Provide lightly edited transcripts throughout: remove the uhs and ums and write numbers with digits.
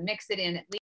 mix it in at least.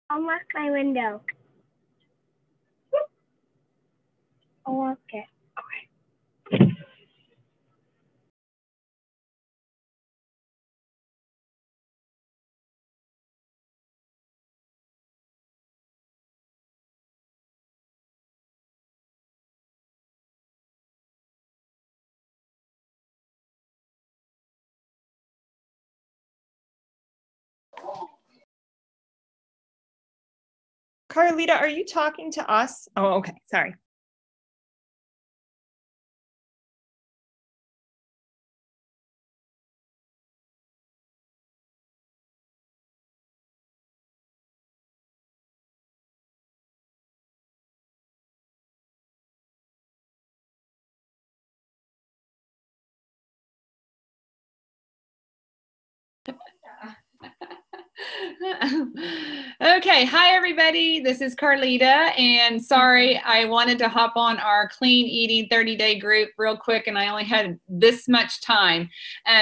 I'll mark my window. I'll mark it. Okay. Carleeta, are you talking to us? Oh, okay. Sorry. Okay, hi everybody, this is Carleeta, and sorry, I wanted to hop on our clean eating 30-day group real quick, and I only had this much time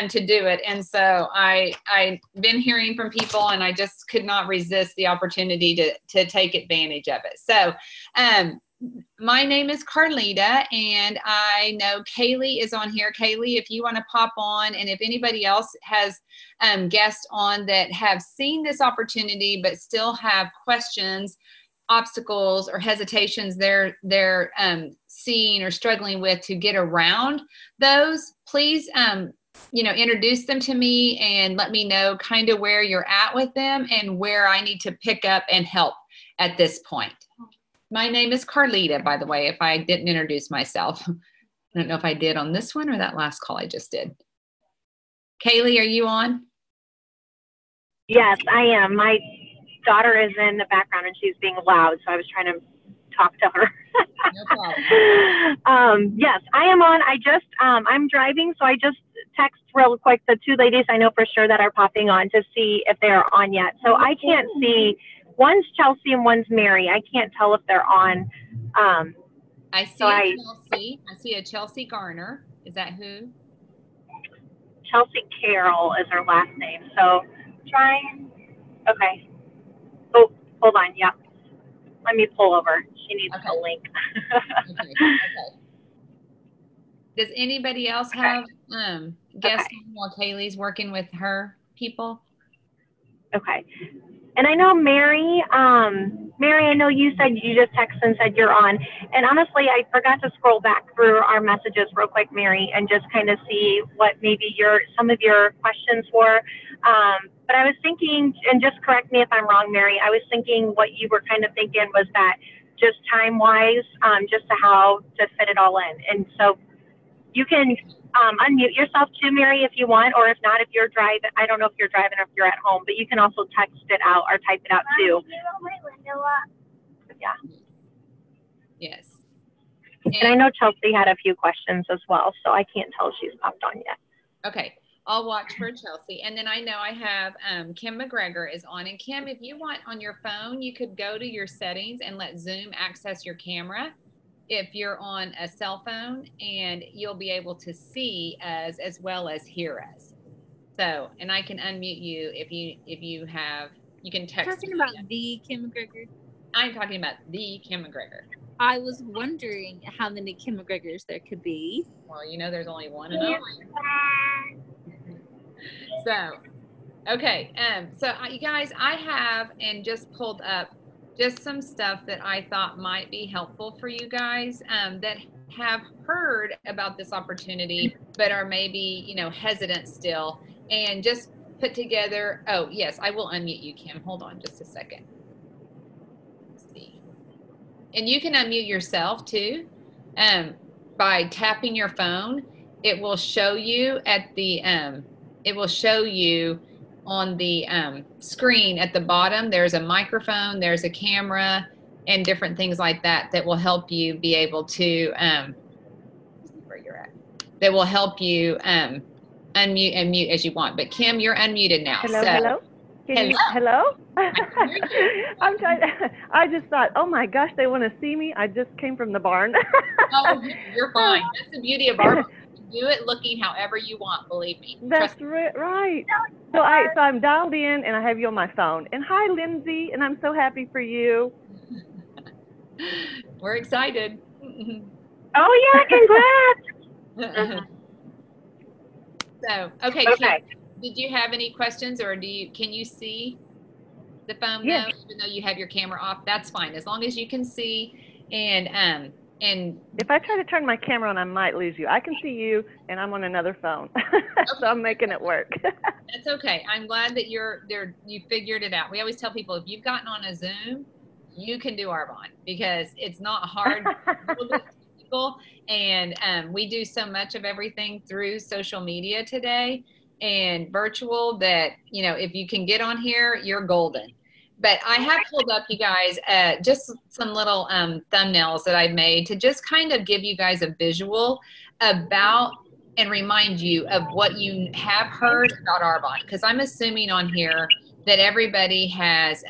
to do it, and so I've been hearing from people, and I just could not resist the opportunity to take advantage of it. So my name is Carleeta, and I know Kaylee is on here. Kaylee, if you want to pop on, and if anybody else has guests on that have seen this opportunity but still have questions, obstacles, or hesitations they're seeing or struggling with to get around those, please introduce them to me and let me know kind of where you're at with them and where I need to pick up and help at this point. My name is Carleeta, by the way, if I didn't introduce myself. I don't know if I did on this one or that last call I just did. Kaylee, are you on? Yes, I am. My daughter is in the background and she's being loud, so I was trying to talk to her. No problem. Yes, I am on. I'm driving, so I just text real quick the two ladies I know for sure that are popping on to see if they're on yet. So I can't see. One's Chelsea and one's Mary. I can't tell if they're on. I see Chelsea. I see a Chelsea Garner. Is that who? Chelsea Carroll is her last name. So trying. Okay. Oh, hold on. Yep. Let me pull over. She needs a link. Okay. Does anybody else have guests while Kaylee's working with her people? Okay. And I know Mary, I know you said you just texted and said you're on. And honestly, I forgot to scroll back through our messages real quick, Mary, and just kind of see what maybe some of your questions were. But I was thinking, and just correct me if I'm wrong, Mary, I was thinking what you were kind of thinking was that just time-wise, just to how to fit it all in. And so you can unmute yourself too, Mary, if you want, or if not, if you're driving, I don't know if you're driving or if you're at home, but you can also text it out or type it out too. My window up. Yeah. Yes. And I know Chelsea had a few questions as well, so I can't tell if she's popped on yet. Okay. I'll watch for Chelsea. And then I know I have Kim McGregor is on. And Kim, if you want on your phone, you could go to your settings and let Zoom access your camera if you're on a cell phone, and you'll be able to see us as well as hear us. So, and I can unmute you if you have, you can text. Talking about the Kim McGregor? I'm talking about the Kim McGregor. I was wondering how many Kim McGregors there could be. Well, you know, there's only one and only. So, okay. So you guys, I have and just pulled up just some stuff that I thought might be helpful for you guys that have heard about this opportunity, but are maybe, hesitant still. and just put together, oh yes, I will unmute you, Kim. Hold on just a second. Let's see. And you can unmute yourself too by tapping your phone. It will show you at the, it will show you on the screen at the bottom. There's a microphone, there's a camera, and different things like that that will help you be able to, see where you're at, that will help you unmute and mute as you want. But Kim, you're unmuted now. Hello, so, hello. Hello. I'm trying. I just thought, oh my gosh, they want to see me. I just came from the barn. Oh, you're fine. That's the beauty of Arbonne. You can do it looking however you want. Believe me. That's right. So I'm dialed in, and I have you on my phone. And hi, Lindsay, and I'm so happy for you. We're excited. Oh yeah, congrats. So, okay. Okay. Kim, did you have any questions, or can you see the phone Yes. now, even though you have your camera off? That's fine, as long as you can see. And If I try to turn my camera on, I might lose you. I can see you, and I'm on another phone, so I'm making it work. that's okay. I'm glad that you figured it out. We always tell people, if you've gotten on a Zoom, you can do Arbonne, because it's not hard. And we do so much of everything through social media today and virtual that, you know, if you can get on here, you're golden. But I have pulled up, you guys, just some little thumbnails that I've made to just kind of give you guys a visual about and remind you of what you have heard about Arbonne, because I'm assuming on here that everybody has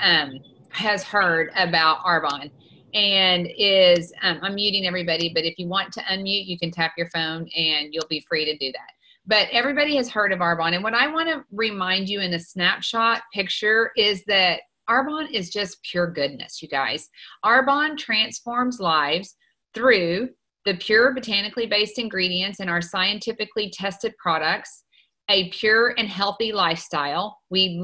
heard about Arbonne and is, I'm muting everybody, but if you want to unmute, you can tap your phone and you'll be free to do that. But everybody has heard of Arbonne. And what I want to remind you in a snapshot picture is that Arbonne is just pure goodness, you guys. Arbonne transforms lives through the pure botanically based ingredients in our scientifically tested products, a pure and healthy lifestyle. We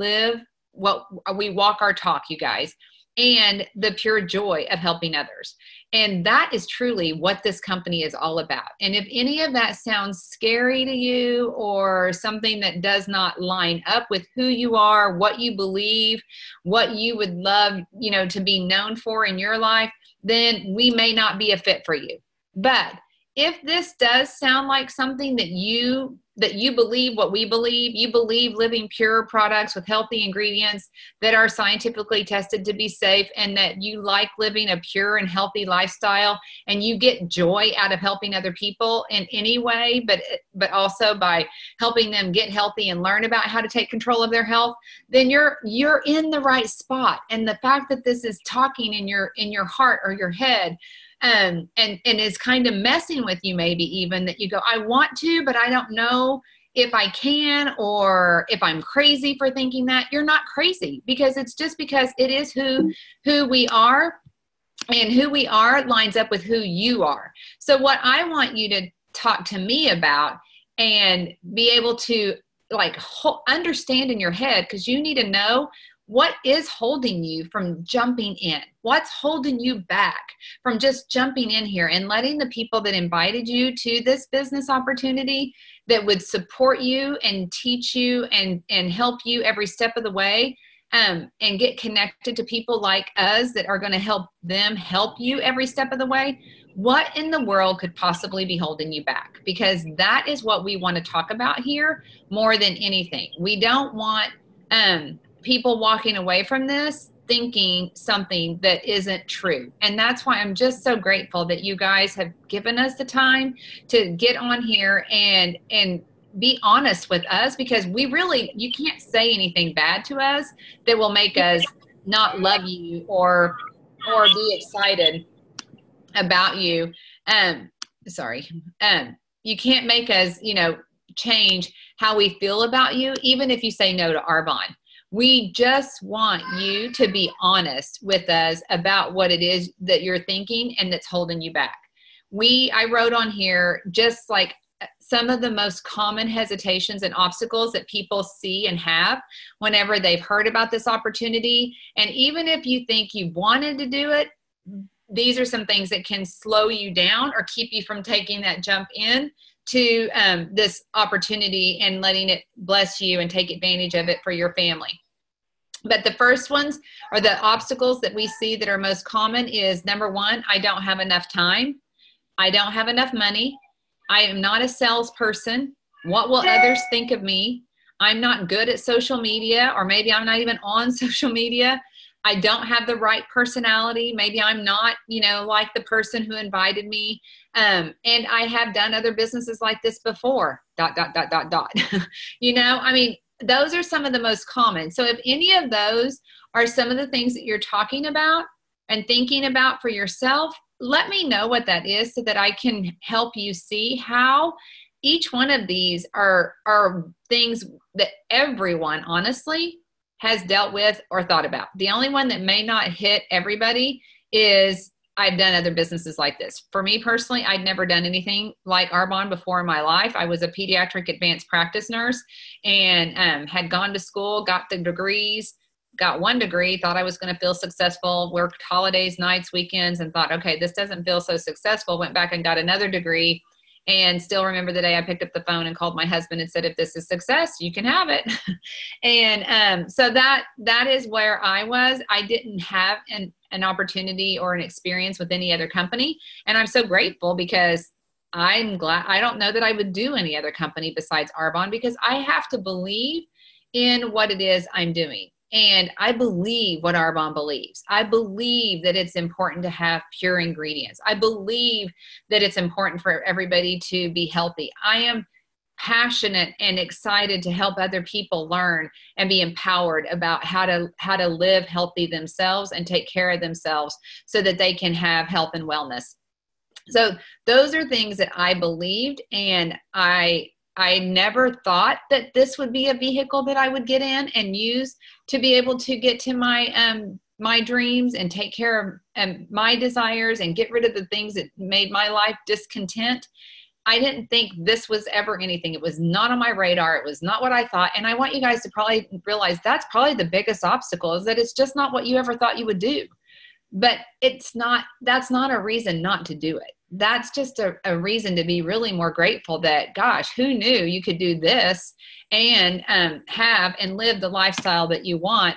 walk our talk, you guys, and the pure joy of helping others. And that is truly what this company is all about. And if any of that sounds scary to you or something that does not line up with who you are, what you believe, what you would love, you know, to be known for in your life, then we may not be a fit for you. But if this does sound like something that you believe what we believe, you believe living pure products with healthy ingredients that are scientifically tested to be safe, and that you like living a pure and healthy lifestyle, and you get joy out of helping other people in any way, but also by helping them get healthy and learn about how to take control of their health, then you're in the right spot. And the fact that this is talking in your heart or your head, and is kind of messing with you, maybe even that you go, I want to, but I don't know if I can, or if I'm crazy for thinking that. You're not crazy, because it's just because it is who we are, and who we are lines up with who you are. So what I want you to talk to me about and be able to understand in your head, because you need to know what is holding you from jumping in. What's holding you back from just jumping in here and letting the people that invited you to this business opportunity, that would support you and teach you and help you every step of the way, and get connected to people like us that are going to help them help you every step of the way. What in the world could possibly be holding you back? Because that is what we want to talk about here more than anything. We don't want people walking away from this thinking something that isn't true. And that's why I'm just so grateful that you guys have given us the time to get on here and be honest with us, because you can't say anything bad to us that will make us not love you or be excited about you. You can't make us, change how we feel about you, even if you say no to Arbonne. We just want you to be honest with us about what it is that you're thinking and that's holding you back. I wrote on here just like some of the most common hesitations and obstacles that people see and have whenever they've heard about this opportunity. And even if you think you wanted to do it, these are some things that can slow you down or keep you from taking that jump in to this opportunity and letting it bless you and take advantage of it for your family. But the first ones are the obstacles that we see that are most common is, number one, I don't have enough time. I don't have enough money. I am not a salesperson. What will others think of me? I'm not good at social media, or maybe I'm not even on social media. I don't have the right personality. Maybe I'm not, like the person who invited me. And I have done other businesses like this before, ... Those are some of the most common. So if any of those are some of the things that you're talking about and thinking about for yourself, let me know what that is so that I can help you see how each one of these are things that everyone, honestly, has dealt with or thought about. The only one that may not hit everybody is I've done other businesses like this. For me personally, I'd never done anything like Arbonne before in my life. I was a pediatric advanced practice nurse and had gone to school, got the degrees, got one degree, thought I was going to feel successful, worked holidays, nights, weekends, and thought, okay, this doesn't feel so successful. Went back and got another degree. And still remember the day I picked up the phone and called my husband and said, if this is success, you can have it. And so that is where I was. I didn't have an opportunity or an experience with any other company. And I'm so grateful because I'm glad. I don't know that I would do any other company besides Arbonne because I have to believe in what it is I'm doing. And I believe what Arbonne believes. I believe that it's important to have pure ingredients. I believe that it's important for everybody to be healthy. I am passionate and excited to help other people learn and be empowered about how to live healthy themselves and take care of themselves so that they can have health and wellness. So those are things that I believed, and I never thought that this would be a vehicle that I would get in and use to be able to get to my dreams and take care of my desires and get rid of the things that made my life discontent. I didn't think this was ever anything. It was not on my radar. It was not what I thought. And I want you guys to probably realize that's probably the biggest obstacle, is that it's just not what you ever thought you would do. But that's not a reason not to do it. That's just a reason to be really more grateful that, gosh, who knew you could do this and have and live the lifestyle that you want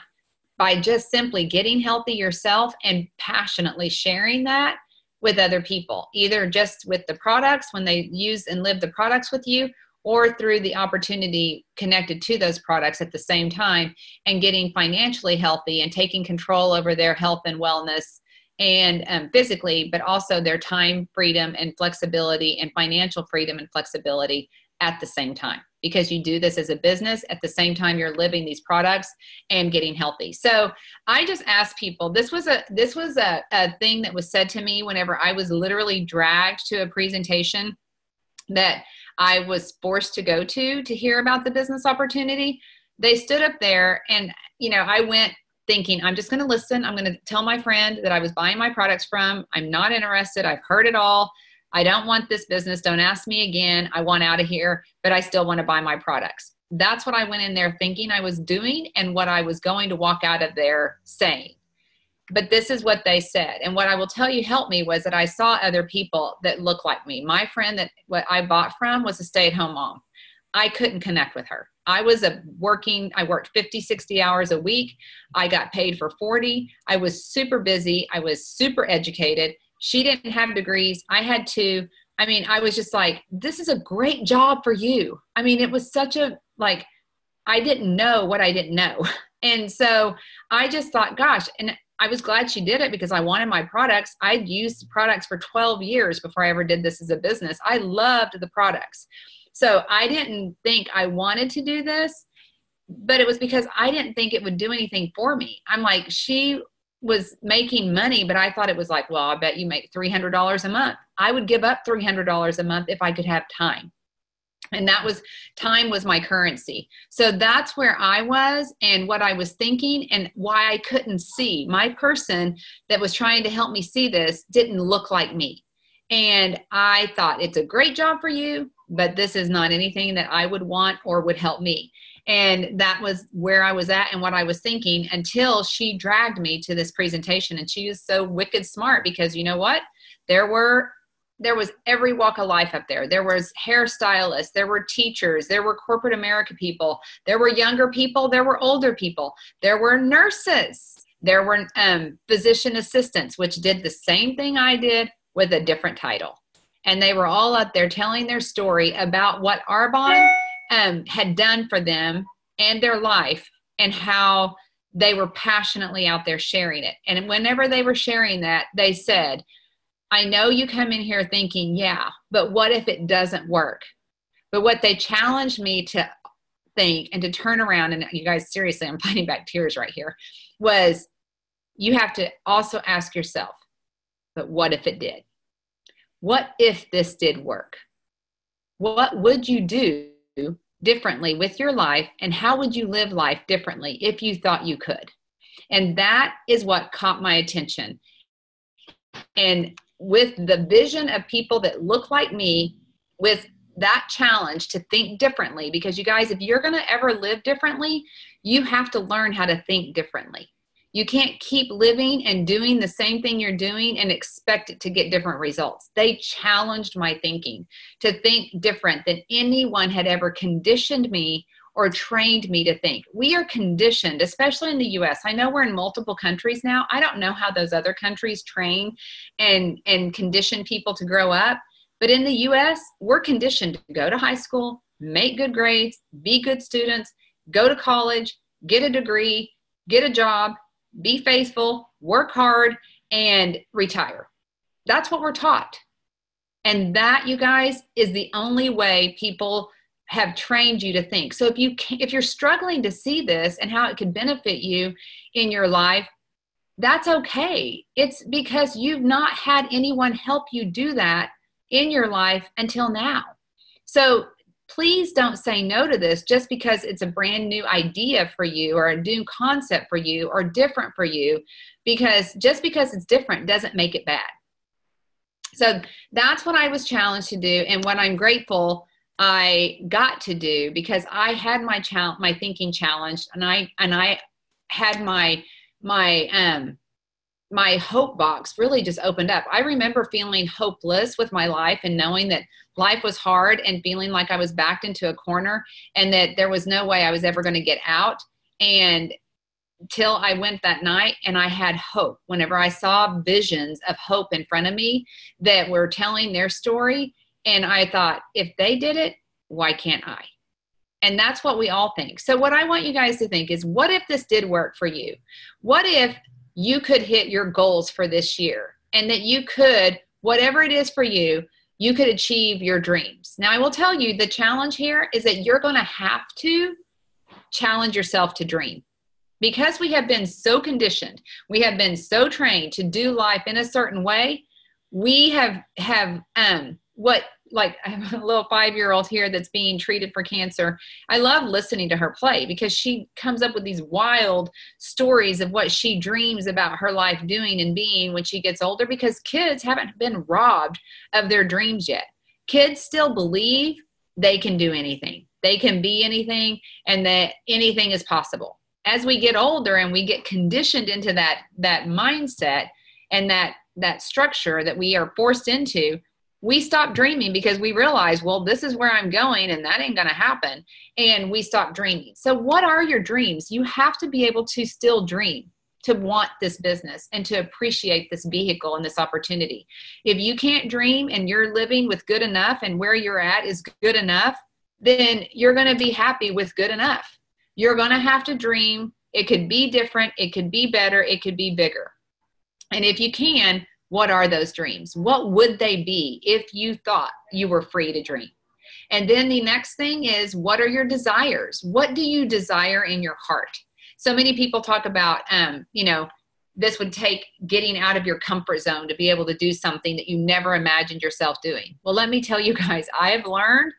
by just simply getting healthy yourself and passionately sharing that with other people, either just with the products when they use and live the products with you, or through the opportunity connected to those products at the same time and getting financially healthy and taking control over their health and wellness and physically, but also their time freedom and flexibility and financial freedom and flexibility at the same time, because you do this as a business at the same time you're living these products and getting healthy. So I just asked people, this was a thing that was said to me whenever I was literally dragged to a presentation that I was forced to go to hear about the business opportunity. They stood up there and, I went thinking, I'm just going to listen. I'm going to tell my friend that I was buying my products from. I'm not interested. I've heard it all. I don't want this business. Don't ask me again. I want out of here, but I still want to buy my products. That's what I went in there thinking I was doing and what I was going to walk out of there saying. But this is what they said. And what I will tell you helped me was that I saw other people that looked like me. My friend that what I bought from was a stay-at-home mom. I couldn't connect with her. I worked 50, 60 hours a week. I got paid for 40. I was super busy. I was super educated. She didn't have degrees. I had two. I was just like, this is a great job for you. It was such I didn't know what I didn't know. And so I just thought, gosh, and I was glad she did it because I wanted my products. I'd used products for 12 years before I ever did this as a business. I loved the products. So I didn't think I wanted to do this, but it was because I didn't think it would do anything for me. I'm like, she was making money, but I thought it was like, well, I bet you make $300 a month. I would give up $300 a month if I could have time. And time was my currency. So that's where I was and what I was thinking and why I couldn't see. My person that was trying to help me see this didn't look like me. And I thought, it's a great job for you, but this is not anything that I would want or would help me. And that was where I was at and what I was thinking until she dragged me to this presentation. And she was so wicked smart because you know what? There were there was every walk of life up there. There was hairstylists, there were teachers, there were corporate America people, there were younger people, there were older people, there were nurses, there were physician assistants, which did the same thing I did with a different title. And they were all up there telling their story about what Arbonne had done for them and their life, and how they were passionately out there sharing it. And whenever they were sharing that, they said, I know you come in here thinking, yeah, but what if it doesn't work? But what they challenged me to think and to turn around, and you guys, seriously, I'm fighting back tears right here, was you have to also ask yourself, but what if it did? What if this did work? What would you do differently with your life, and how would you live life differently if you thought you could? And that is what caught my attention. And with the vision of people that look like me, with that challenge to think differently, because you guys, if you're going to ever live differently, you have to learn how to think differently. You can't keep living and doing the same thing you're doing and expect it to get different results. They challenged my thinking to think different than anyone had ever conditioned me or trained me to think. We are conditioned, especially in the US. I know we're in multiple countries now. I don't know how those other countries train and condition people to grow up. But in the US, we're conditioned to go to high school, make good grades, be good students, go to college, get a degree, get a job, be faithful, work hard, and retire. That's what we're taught. And that, you guys, is the only way people have trained you to think. So if you're struggling to see this and how it could benefit you in your life, that's okay. It's because you've not had anyone help you do that in your life until now. So please don't say no to this just because it's a brand new idea for you, or a new concept for you, or different for you, because just because it's different doesn't make it bad. So that's what I was challenged to do, and what I'm grateful I got to do, because I had my thinking challenged, and I had my hope box really just opened up. I remember feeling hopeless with my life and knowing that life was hard and feeling like I was backed into a corner and that there was no way I was ever going to get out. And till I went that night and I had hope. Whenever I saw visions of hope in front of me that were telling their story, and I thought, if they did it, why can't I? And that's what we all think. So what I want you guys to think is, what if this did work for you? What if you could hit your goals for this year, and that you could, whatever it is for you, you could achieve your dreams? Now, I will tell you, the challenge here is that you're going to have to challenge yourself to dream, because we have been so conditioned, we have been so trained to do life in a certain way. We have like, I have a little 5-year-old here that's being treated for cancer. I love listening to her play, because she comes up with these wild stories of what she dreams about her life doing and being when she gets older, because kids haven't been robbed of their dreams yet. Kids still believe they can do anything. They can be anything, and that anything is possible. As we get older and we get conditioned into that mindset and that structure that we are forced into, we stop dreaming, because we realize, well, this is where I'm going and that ain't going to happen. And we stop dreaming. So what are your dreams? You have to be able to still dream, to want this business and to appreciate this vehicle and this opportunity. If you can't dream and you're living with good enough, and where you're at is good enough, then you're going to be happy with good enough. You're going to have to dream. It could be different. It could be better. It could be bigger. And if you can, what are those dreams? What would they be if you thought you were free to dream? And then the next thing is, what are your desires? What do you desire in your heart? So many people talk about, this would take getting out of your comfort zone to be able to do something that you never imagined yourself doing. Well, let me tell you guys, I have learned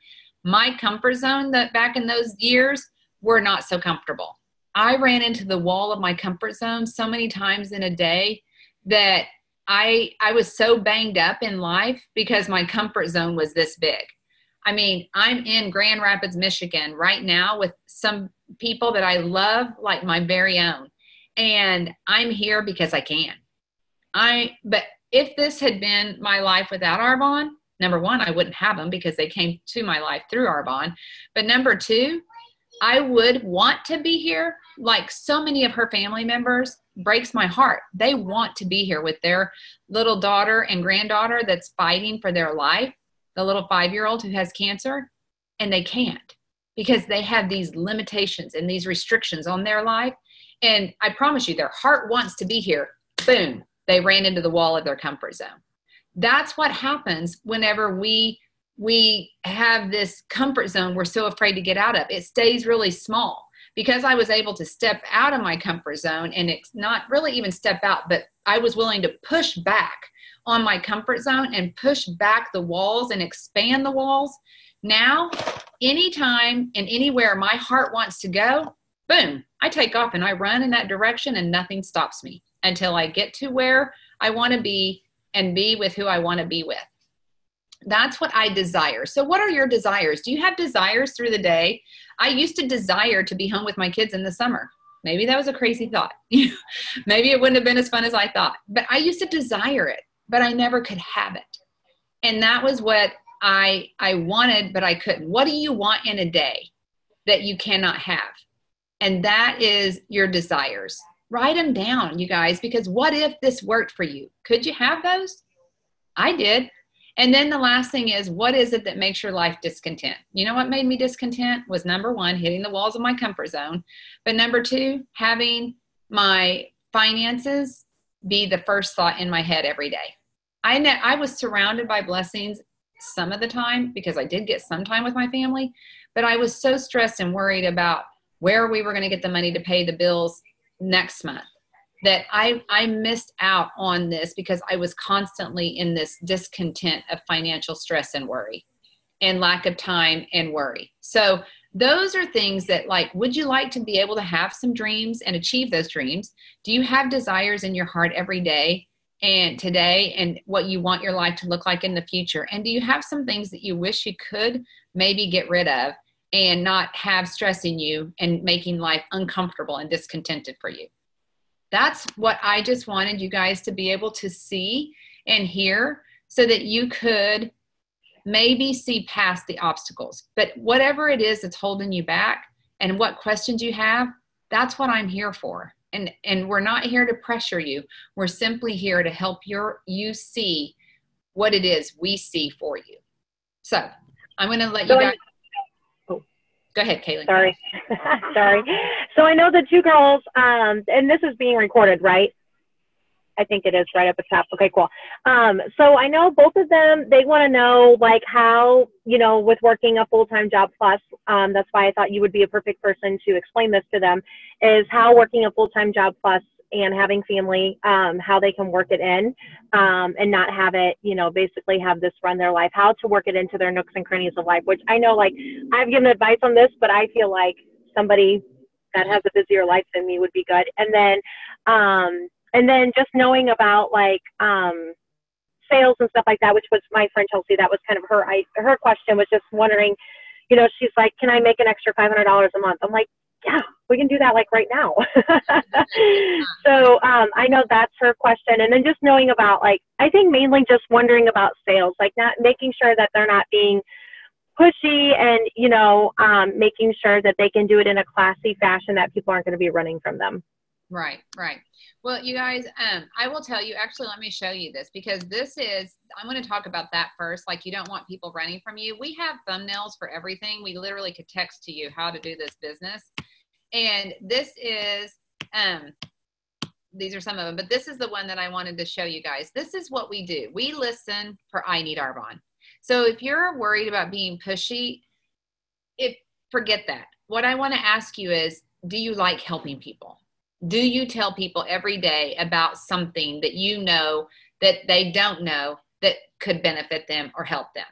my comfort zone, that back in those years, were not so comfortable. I ran into the wall of my comfort zone so many times in a day that I was so banged up in life because my comfort zone was this big. I mean, I'm in Grand Rapids, Michigan right now with some people that I love like my very own. And I'm here because I can. But if this had been my life without Arbonne, number one, I wouldn't have them because they came to my life through Arbonne. But number two, I would want to be here. Like so many of her family members, breaks my heart. They want to be here with their little daughter and granddaughter that's fighting for their life, the little 5-year-old who has cancer, and they can't because they have these limitations and these restrictions on their life. And I promise you, their heart wants to be here. Boom, they ran into the wall of their comfort zone. That's what happens whenever we have this comfort zone we're so afraid to get out of. It stays really small. Because I was able to step out of my comfort zone, and it's not really even step out, but I was willing to push back on my comfort zone and push back the walls and expand the walls. Now, anytime and anywhere my heart wants to go, boom, I take off and I run in that direction and nothing stops me until I get to where I want to be and be with who I want to be with. That's what I desire. So what are your desires? Do you have desires through the day? I used to desire to be home with my kids in the summer. Maybe that was a crazy thought. Maybe it wouldn't have been as fun as I thought. But I used to desire it, but I never could have it. And that was what I wanted, but I couldn't. What do you want in a day that you cannot have? And that is your desires. Write them down, you guys, because what if this worked for you? Could you have those? I did. And then the last thing is, what is it that makes your life discontent? You know what made me discontent was, number one, hitting the walls of my comfort zone. But number two, having my finances be the first thought in my head every day. I was surrounded by blessings some of the time because I did get some time with my family, but I was so stressed and worried about where we were going to get the money to pay the bills next month that I missed out on this because I was constantly in this discontent of financial stress and worry and lack of time and worry. So those are things that, like, would you like to be able to have some dreams and achieve those dreams? Do you have desires in your heart every day and today and what you want your life to look like in the future? And do you have some things that you wish you could maybe get rid of and not have stressing you and making life uncomfortable and discontented for you? That's what I just wanted you guys to be able to see and hear so that you could maybe see past the obstacles. But whatever it is that's holding you back and what questions you have, that's what I'm here for. And we're not here to pressure you. We're simply here to help you see what it is we see for you. So I'm going to let you guys. Go ahead, Kaylin. Sorry. Sorry. So I know the two girls, and this is being recorded, right? I think it is right up at the top. Okay, cool. So I know both of them, they want to know, like, how, you know, with working a full-time job plus, that's why I thought you would be a perfect person to explain this to them, is how working a full-time job plus and having family, how they can work it in and not have it, you know, basically have this run their life, how to work it into their nooks and crannies of life, which I know, like, I've given advice on this, but I feel like somebody that has a busier life than me would be good. And then just knowing about, like, sales and stuff like that, which was my friend Chelsea, that was kind of her question was just wondering, you know, she's like, can I make an extra $500 a month? I'm like, yeah, we can do that, like, right now. So I know that's her question. And then just knowing about, like, I think mainly just wondering about sales, like, not making sure that they're not being pushy and, you know, making sure that they can do it in a classy fashion that people aren't going to be running from them. Right, right. Well, you guys, I will tell you, actually, let me show you this because this is, I'm going to talk about that first. Like, you don't want people running from you. We have thumbnails for everything. We literally could text to you how to do this business. And this is, these are some of them, but this is the one that I wanted to show you guys. This is what we do. We listen for I need Arbonne. So if you're worried about being pushy, forget that. What I want to ask you is, do you like helping people? Do you tell people every day about something that you know that they don't know that could benefit them or help them?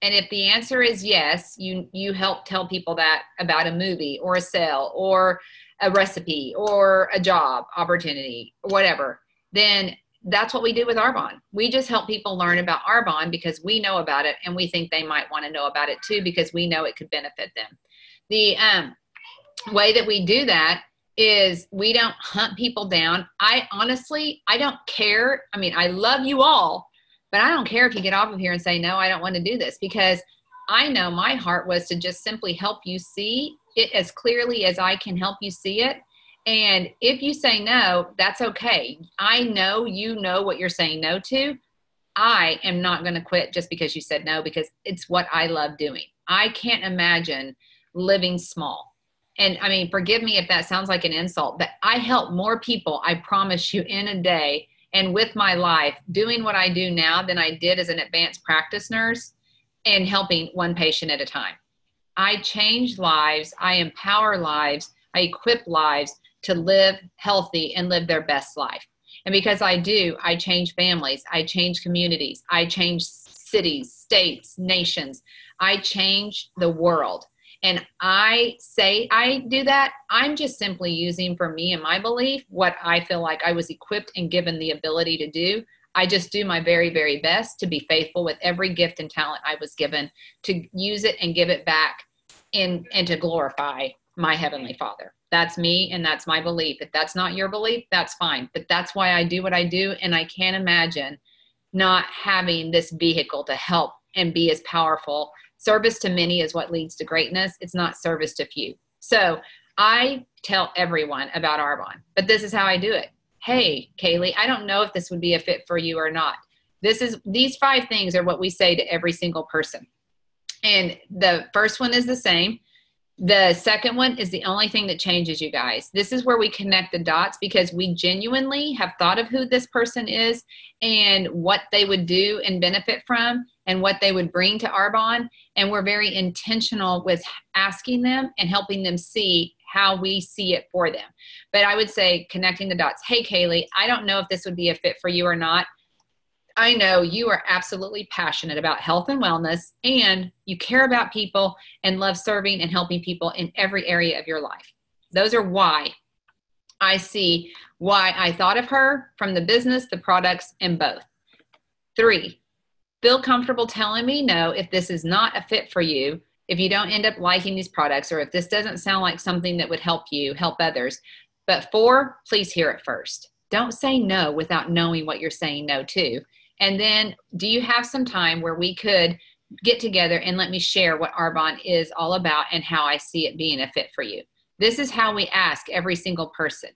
And if the answer is yes, you help tell people that about a movie or a sale or a recipe or a job opportunity or whatever, then that's what we do with Arbonne. We just help people learn about Arbonne because we know about it and we think they might want to know about it too because we know it could benefit them. The way that we do that is we don't hunt people down. I don't care. I mean, I love you all, but I don't care if you get off of here and say, no, I don't want to do this, because I know my heart was to just simply help you see it as clearly as I can help you see it. And if you say no, that's okay. I know you know what you're saying no to. I am not going to quit just because you said no, because it's what I love doing. I can't imagine living small. And I mean, forgive me if that sounds like an insult, but I help more people, I promise you, in a day and with my life doing what I do now than I did as an advanced practice nurse and helping one patient at a time. I change lives. I empower lives. I equip lives to live healthy and live their best life. And because I do, I change families, I change communities, I change cities, states, nations, I change the world. And I say I do that, I'm just simply using, for me and my belief, what I feel like I was equipped and given the ability to do. I just do my very, very best to be faithful with every gift and talent I was given, to use it and give it back and to glorify my Heavenly Father. That's me, and that's my belief. If that's not your belief, that's fine. But that's why I do what I do, and I can't imagine not having this vehicle to help and be as powerful. Service to many is what leads to greatness. It's not service to few. So I tell everyone about Arbonne, but this is how I do it. Hey, Kaylee, I don't know if this would be a fit for you or not. These 5 things are what we say to every single person. And the first one is the same. The second one is the only thing that changes, you guys. This is where we connect the dots, because we genuinely have thought of who this person is and what they would do and benefit from and what they would bring to Arbonne. And we're very intentional with asking them and helping them see how we see it for them. But I would say connecting the dots. Hey, Kaylee, I don't know if this would be a fit for you or not. I know you are absolutely passionate about health and wellness, and you care about people and love serving and helping people in every area of your life. Those are why I see why I thought of her, from the business, the products, and both. 3, feel comfortable telling me no if this is not a fit for you, if you don't end up liking these products, or if this doesn't sound like something that would help you, help others. But 4, please hear it first. Don't say no without knowing what you're saying no to. And then, do you have some time where we could get together and let me share what Arbonne is all about and how I see it being a fit for you? This is how we ask every single person.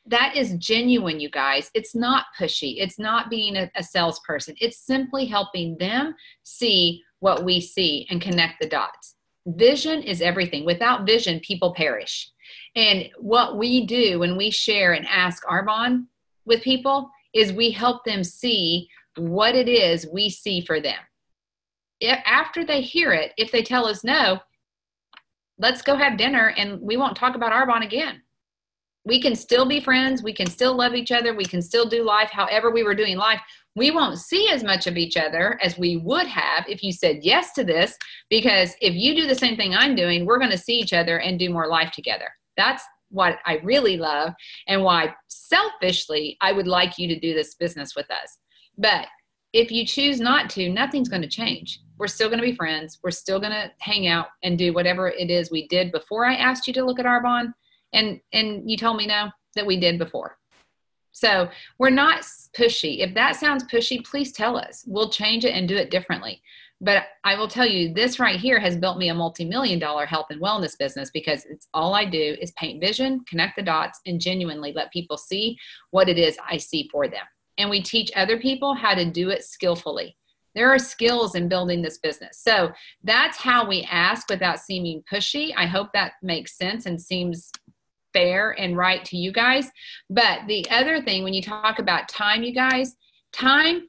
That is genuine, you guys. It's not pushy. It's not being a salesperson. It's simply helping them see what we see and connect the dots. Vision is everything. Without vision, people perish. And what we do when we share and ask Arbonne with people is we help them see what it is we see for them. After they hear it, if they tell us no, let's go have dinner and we won't talk about Arbonne again. We can still be friends. We can still love each other. We can still do life however we were doing life. We won't see as much of each other as we would have if you said yes to this, because if you do the same thing I'm doing, we're going to see each other and do more life together. That's what I really love, and why selfishly I would like you to do this business with us. But if you choose not to, nothing's going to change. We're still going to be friends. We're still going to hang out and do whatever it is we did before I asked you to look at Arbonne, and you told me no, that we did before. So we're not pushy. If that sounds pushy, please tell us. We'll change it and do it differently. But I will tell you, this right here has built me a multi-million-dollar health and wellness business, because it's all I do is paint vision, connect the dots, and genuinely let people see what it is I see for them. And we teach other people how to do it skillfully. There are skills in building this business. So that's how we ask without seeming pushy. I hope that makes sense and seems fair and right to you guys. But the other thing, when you talk about time, you guys, time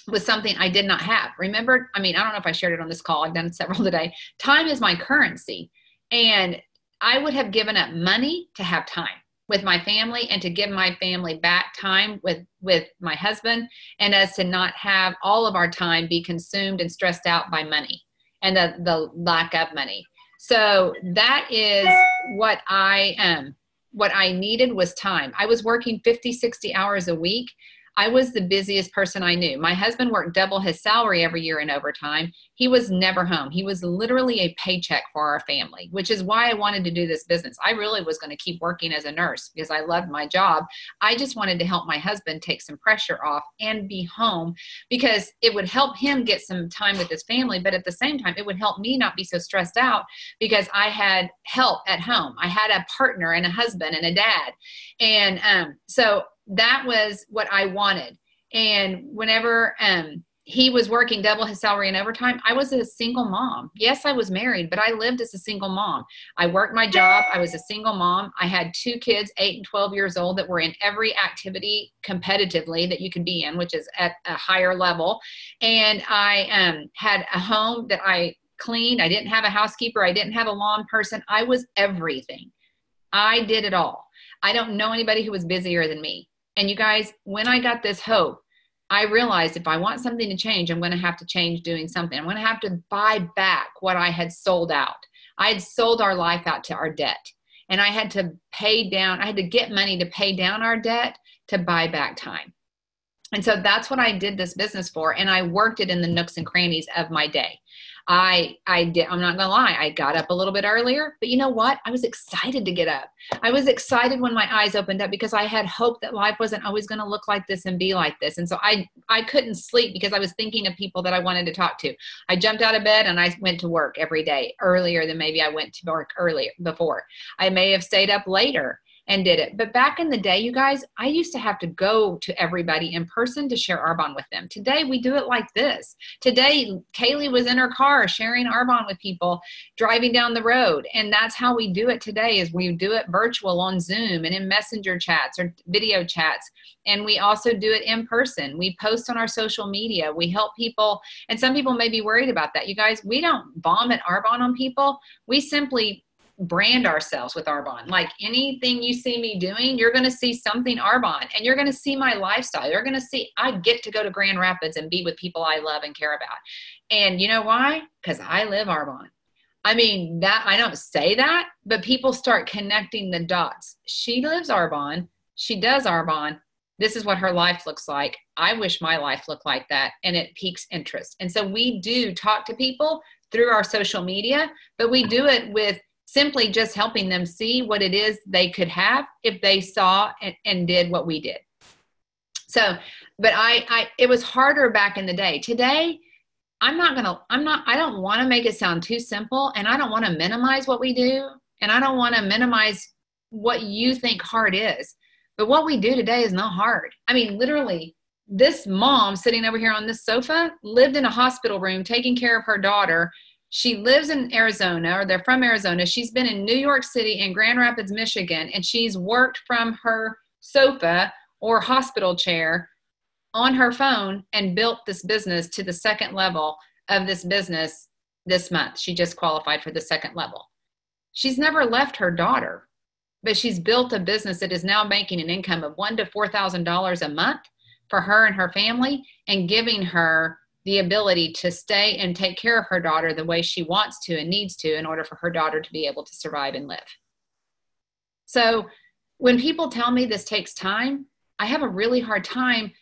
was something I did not have. Remember, I don't know if I shared it on this call. I've done several today. Time is my currency. And I would have given up money to have time with my family and to give my family back time with my husband, and as to not have all of our time be consumed and stressed out by money and the lack of money. So that is what I needed was time. I was working 50, 60 hours a week. I was the busiest person I knew. My husband worked double his salary every year in overtime. He was never home. He was literally a paycheck for our family, which is why I wanted to do this business. I really was going to keep working as a nurse because I loved my job. I just wanted to help my husband take some pressure off and be home because it would help him get some time with his family. But at the same time, it would help me not be so stressed out because I had help at home. I had a partner and a husband and a dad. And so that was what I wanted. And whenever he was working double his salary in overtime, I was a single mom. Yes, I was married, but I lived as a single mom. I worked my job. I was a single mom. I had 2 kids, 8 and 12 years old, that were in every activity competitively that you could be in, which is at a higher level. And I had a home that I cleaned. I didn't have a housekeeper. I didn't have a lawn person. I was everything. I did it all. I don't know anybody who was busier than me. And you guys, when I got this hope, I realized if I want something to change, I'm going to have to change doing something. I'm going to have to buy back what I had sold out. I had sold our life out to our debt. And I had to pay down, I had to get money to pay down our debt to buy back time. And so that's what I did this business for. And I worked it in the nooks and crannies of my day. I'm not gonna lie, I got up a little bit earlier, but you know what? I was excited to get up. I was excited when my eyes opened up because I had hope that life wasn't always gonna look like this and be like this. And so I couldn't sleep because I was thinking of people that I wanted to talk to. I jumped out of bed and I went to work every day earlier than maybe I went to work earlier before. I may have stayed up later and did it. But back in the day, you guys, I used to have to go to everybody in person to share Arbonne with them. Today, we do it like this. Today, Kaylee was in her car sharing Arbonne with people driving down the road. And that's how we do it today, is we do it virtual on Zoom and in messenger chats or video chats. And we also do it in person. We post on our social media. We help people. And some people may be worried about that. You guys, we don't vomit Arbonne on people. We simply brand ourselves with Arbonne. Like anything you see me doing, you're going to see something Arbonne, and you're going to see my lifestyle. You're going to see I get to go to Grand Rapids and be with people I love and care about. And you know why? Because I live Arbonne. I mean, that I don't say that, but people start connecting the dots. She lives Arbonne. She does Arbonne. This is what her life looks like. I wish my life looked like that, and it piques interest. And so we do talk to people through our social media, but we do it with simply just helping them see what it is they could have if they saw and did what we did. So, but it was harder back in the day. Today, I don't want to make it sound too simple, and I don't want to minimize what we do, and I don't want to minimize what you think hard is. But what we do today is not hard. I mean, literally, this mom sitting over here on this sofa lived in a hospital room taking care of her daughter. She lives in Arizona, or they're from Arizona. She's been in New York City and Grand Rapids, Michigan, and she's worked from her sofa or hospital chair on her phone and built this business to the second level of this business this month. She just qualified for the second level. She's never left her daughter, but she's built a business that is now making an income of $1,000 to $4,000 a month for her and her family, and giving her the ability to stay and take care of her daughter the way she wants to and needs to in order for her daughter to be able to survive and live. So when people tell me this takes time, I have a really hard time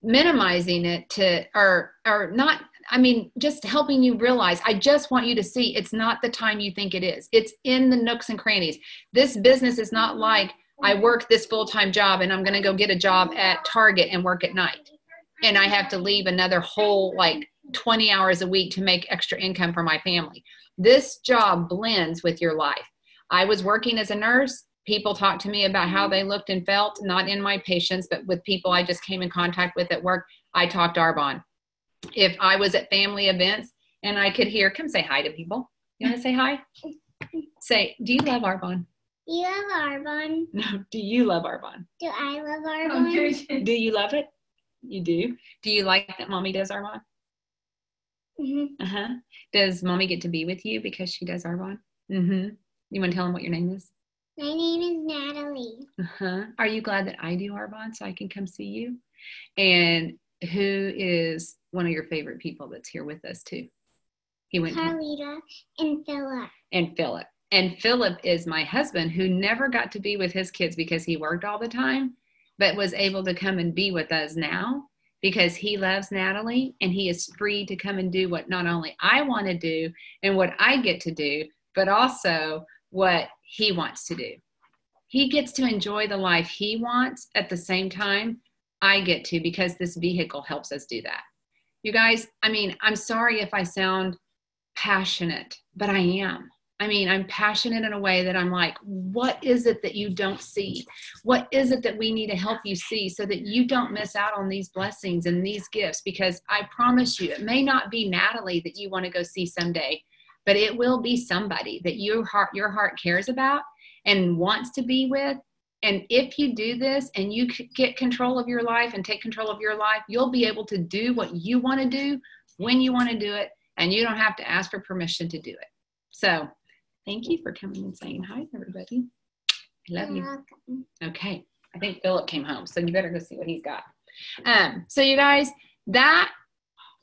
minimizing it or not. I mean, just helping you realize, I just want you to see it's not the time you think it is. It's in the nooks and crannies. This business is not like I work this full-time job and I'm going to go get a job at Target and work at night, and I have to leave another whole 20 hours a week to make extra income for my family. This job blends with your life. I was working as a nurse. People talked to me about how they looked and felt, not in my patients, but with people I just came in contact with at work. I talked Arbonne. If I was at family events and I could hear, come say hi to people. You want to say hi? Say, do you love Arbonne? Do you love Arbonne? No, do you love Arbonne? Do I love Arbonne? Do you love it? You do? Do you like that Mommy does Arbonne? Mm-hmm. Uh-huh. Does Mommy get to be with you because she does Arbonne? Mm-hmm. You want to tell them what your name is? My name is Natalie. Uh-huh. Are you glad that I do Arbonne so I can come see you? And who is one of your favorite people that's here with us too? He went Carleeta and Philip. And Philip. And Philip is my husband, who never got to be with his kids because he worked all the time. but was able to come and be with us now because he loves Natalie and he is free to come and do what not only I want to do and what I get to do, but also what he wants to do. He gets to enjoy the life he wants at the same time I get to, because this vehicle helps us do that. You guys, I mean, I'm sorry if I sound passionate, but I am. I mean, I'm passionate in a way that I'm like, what is it that you don't see? What is it that we need to help you see so that you don't miss out on these blessings and these gifts? Because I promise you, it may not be Natalie that you want to go see someday, but it will be somebody that your heart cares about and wants to be with. And if you do this and you get control of your life and take control of your life, you'll be able to do what you want to do when you want to do it, and you don't have to ask for permission to do it. So thank you for coming and saying hi, everybody. I love you. Okay. I think Philip came home, so you better go see what he's got. So you guys,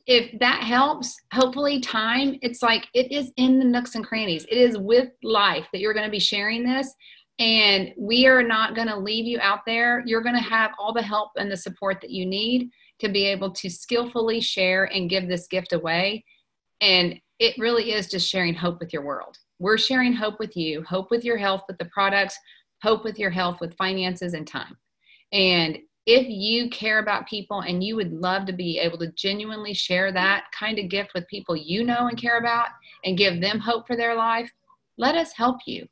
if that helps, hopefully time, it's like it is in the nooks and crannies. It is with life that you're going to be sharing this. And we are not going to leave you out there. You're going to have all the help and the support that you need to be able to skillfully share and give this gift away. And it really is just sharing hope with your world. We're sharing hope with you, hope with your health with the products, hope with your health with finances and time. And if you care about people and you would love to be able to genuinely share that kind of gift with people you know and care about and give them hope for their life, let us help you.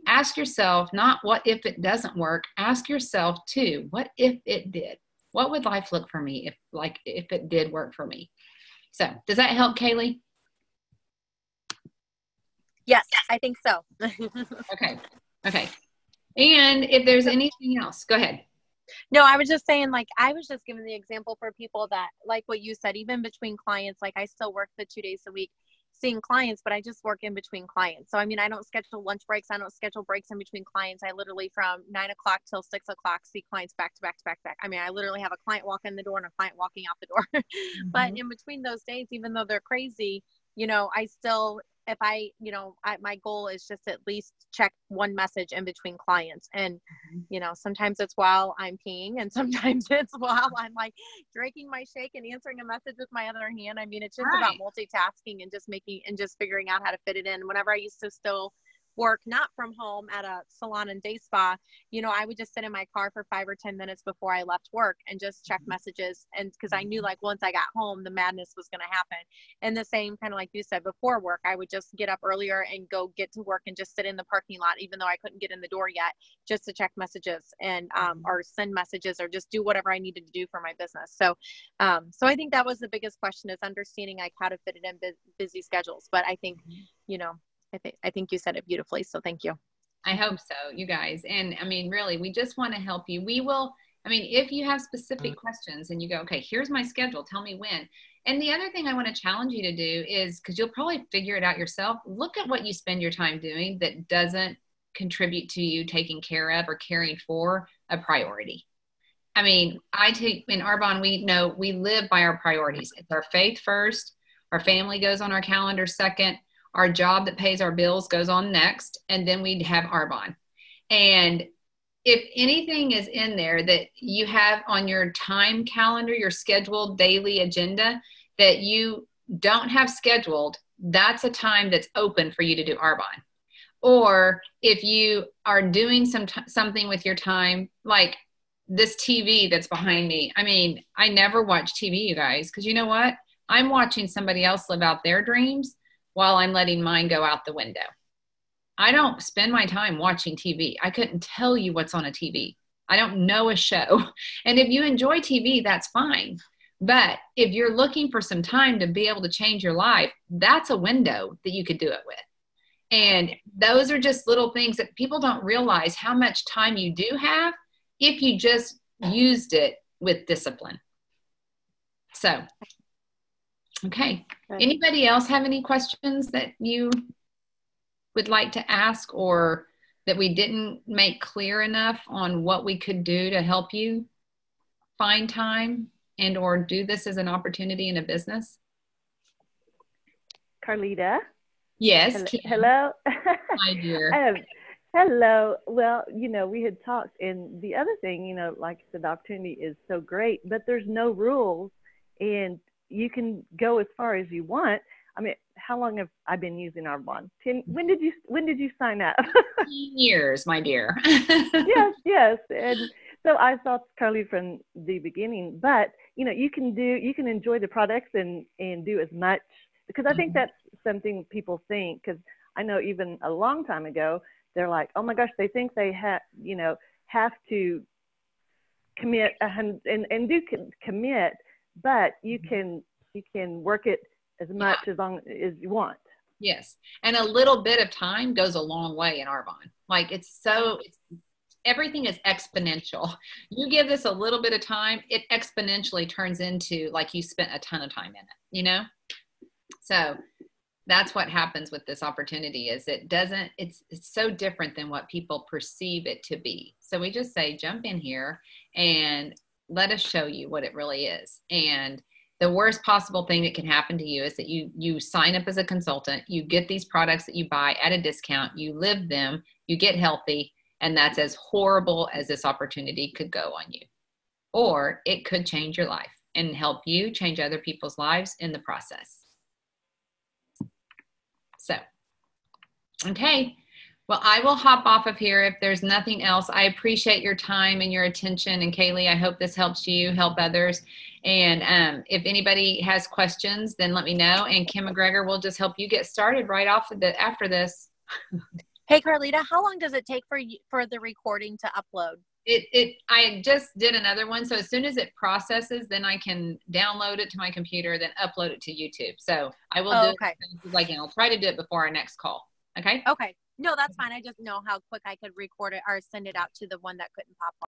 Ask yourself, not what if it doesn't work, ask yourself too, what if it did? What would life look for me if it did work for me? So does that help, Kaylee? Yes, I think so. Okay. And if there's anything else, go ahead. No, I was just saying, like, I was just giving the example for people that, like what you said, even between clients, like I still work the 2 days a week seeing clients, but I just work in between clients. So, I mean, I don't schedule lunch breaks. I don't schedule breaks in between clients. I literally from 9 o'clock till 6 o'clock see clients back to back to back to back. I mean, I literally have a client walk in the door and a client walking out the door. Mm-hmm. But in between those days, even though they're crazy, you know, I still, if I, you know, my goal is just at least check one message in between clients. And, you know, sometimes it's while I'm peeing and sometimes it's while I'm like drinking my shake and answering a message with my other hand. I mean, it's just about multitasking and just figuring out how to fit it in. Whenever I used to still work, not from home at a salon and day spa, you know, I would just sit in my car for 5 or 10 minutes before I left work and just check messages. And because I knew like once I got home, the madness was going to happen. And the same kind of like you said before work, I would just get up earlier and go get to work and just sit in the parking lot, even though I couldn't get in the door yet, just to check messages and, or send messages or just do whatever I needed to do for my business. So, so I think that was the biggest question, is understanding like how to fit it in busy schedules. But I think, you know, I think you said it beautifully. So thank you. I hope so, you guys. And I mean, really, we just want to help you. We will, I mean, if you have specific questions and you go, okay, here's my schedule, tell me when. And the other thing I want to challenge you to do is, because you'll probably figure it out yourself, look at what you spend your time doing that doesn't contribute to you taking care of or caring for a priority. I mean, in Arbonne, we know we live by our priorities. It's our faith first, our family goes on our calendar second, our job that pays our bills goes on next, and then we'd have Arbonne. And if anything is in there that you have on your time calendar, your scheduled daily agenda that you don't have scheduled, that's a time that's open for you to do Arbonne. Or if you are doing something with your time, like this TV that's behind me. I mean, I never watch TV, you guys, because you know what? I'm watching somebody else live out their dreams while I'm letting mine go out the window. I don't spend my time watching TV. I couldn't tell you what's on a TV. I don't know a show. And if you enjoy TV, that's fine. But if you're looking for some time to be able to change your life, that's a window that you could do it with. And those are just little things that people don't realize how much time you do have if you just used it with discipline. So, okay. Anybody else have any questions that you would like to ask, or that we didn't make clear enough on what we could do to help you find time and or do this as an opportunity in a business? Carleeta? Yes. Hello. Hi, dear. Hello. Well, we had talked, and the other thing, like I said, the opportunity is so great, but there's no rules, and you can go as far as you want. I mean, how long have I been using Arbonne? When did you sign up? 10 years, my dear. Yes, yes. And so I saw Carly from the beginning, but you can enjoy the products and do as much, because I think that's something people think, because I know even a long time ago, they're like, oh my gosh, they think they have to commit and do commit, but you can work it as much as long as you want. Yes. And a little bit of time goes a long way in Arbonne. Like everything is exponential. You give this a little bit of time, it exponentially turns into like you spent a ton of time in it, So that's what happens with this opportunity is it's so different than what people perceive it to be. So we just say, jump in here and let us show you what it really is. And the worst possible thing that can happen to you is that you sign up as a consultant, you get these products that you buy at a discount, you live them, you get healthy, and that's as horrible as this opportunity could go on you. Or it could change your life and help you change other people's lives in the process. So, okay. Well, I will hop off of here if there's nothing else. I appreciate your time and your attention. And Kaylee, I hope this helps you help others. And if anybody has questions, then let me know. And Kim McGregor will just help you get started right off of after this. Hey, Carleeta, how long does it take for the recording to upload? I just did another one. So as soon as it processes, then I can download it to my computer, then upload it to YouTube. So I will do it as fast as I can. I'll try to do it before our next call. Okay. Okay. No, that's fine. I just know how quick I could record it or send it out to the one that couldn't pop on.